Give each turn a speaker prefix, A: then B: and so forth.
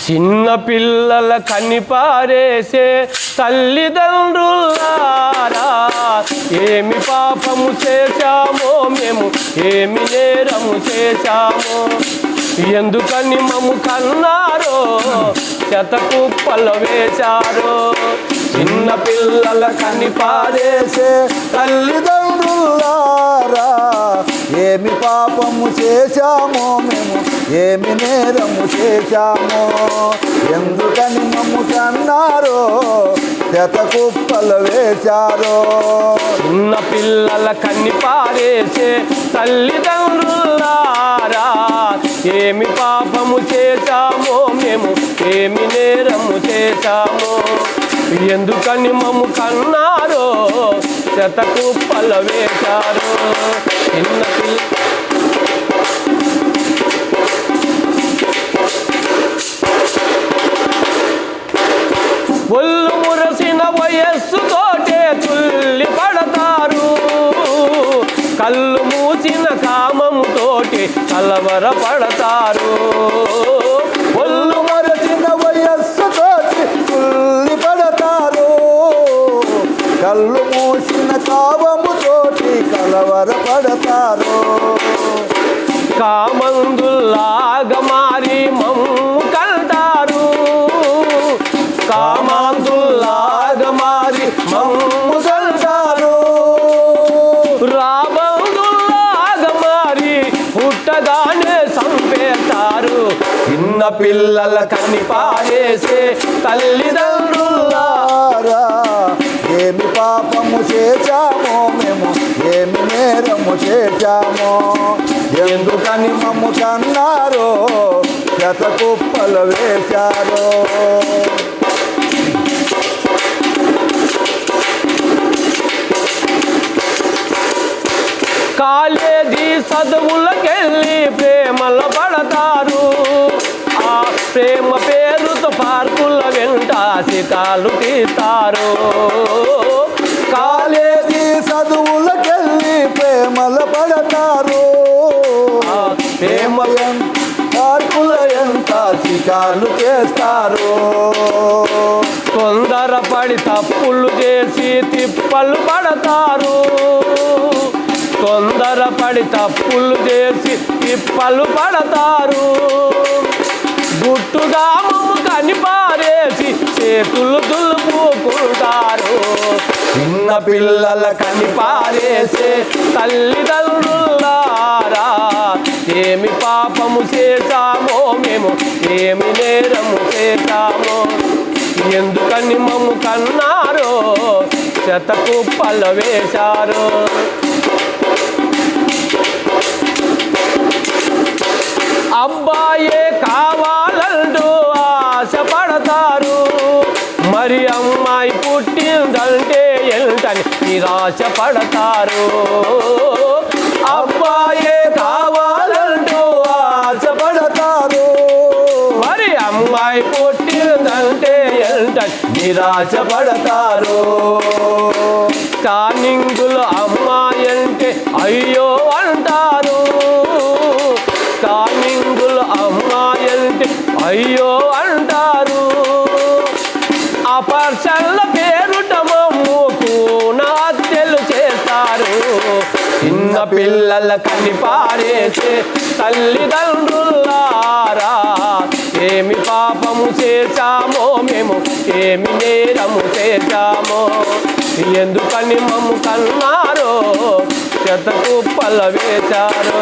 A: చిన్న పిల్లల కనిపారేసే తల్లిదండ్రులారా, ఏమి పాపము చేశామో మేము, ఏమి నేరము చేశామో, ఎందుకని మమ్ము కన్నారో శతకుప్పలు వేశారో. చిన్న పిల్లల కనిపారేసే
B: తల్లిదండ్రులారా, ఏమి పాపము చేశామో మేము, ఏమి నేరము చేశామో, ఎందుకని మమ్ము కన్నారో శతకుప్పలు వేశారో.
A: చిన్న పిల్లల కనిపారేసే తల్లిదండ్రులారా, ఏమి పాపము చేశామో మేము, ఏమి నేరము చేశామో, ఎందుకని మమ్ము కన్నారో శతకుప్పలు వేశారో. చిన్న ఒళ్ళు మురసిన వయస్సుతోటే తుల్లి పడతారు, కళ్ళు మూసిన కామముతోటి కలవర పడతారు.
B: ఒళ్ళు మురసిన వయస్సుతోటి తుల్లి పడతారు, కళ్ళు మూసిన కామముతోటి కలవర పడతారు.
A: కామందులాగా మారి మమ్ము కంటారు, కామందులాగా మారి మమ్ము కంటారు. రాబందులాగా మారి పుట్టగానే చంపేస్తారు. చిన్న పిల్లల కనిపారేసే తల్లిదండ్రులారా,
B: ఏమి పాపము చేశామో మేము, ఏమి నేరము చేశామో, ఎందుకని మమ్ము కన్నారో శతకుప్పలు వేశారో.
A: కాలేజీ చదువులకెళ్ళి ప్రేమలో పడతారు, ఆ ప్రేమ పేరుతో పార్కుల వెంట శికాలు తీస్తారు.
B: కాలేజీ చదువులకెళ్ళి ప్రేమలు పడతారు,
A: ప్రేమ
B: పార్కుల ఎంత శికార్లు చేస్తారు.
A: తొందరపడి తప్పులు చేసి తిప్పలు పడతారు, తొందరపడి తప్పులు చేసి తిప్పలు పడతారు. గుట్టుగా మమ్ము కనిపారేసి చేతులు దులుపుకుంటారు. చిన్న పిల్లల కనిపారేసే తల్లిదండ్రులారా, ఏమి పాపము చేశామో మేము, ఏమి నేరము చేశామో, ఎందుకని మమ్ము కన్నారో శతకుప్పలు వేశారో. అబ్బాయే కావాలంటూ ఆశపడతారు, మరి అమ్మాయి పుట్టిందంటే ఏంటని నిరాశపడతారు. అబ్బాయే కావాలంటూ ఆశపడతారు, మరి అమ్మాయి పుట్టిందంటే ఏంటని నిరాశపడతారు. స్టార్నింగులు అమ్మాయి అంటే అయ్యో అంటారు, స్టార్నింగులు అమ్మాయి అంటే అయ్యో అంటారు. అపర్షన్ల పేరుట మమ్ముకు హత్యలు చేస్తారు. చిన్న పిల్లల కనిపారేసే తల్లిదండ్రులారా, ఏమి పాపము చేశామో మేము, ఏమి నేరము చేశామో, ఎందుకని మమ్ము కన్నారో శతకుప్పలు వేశారో.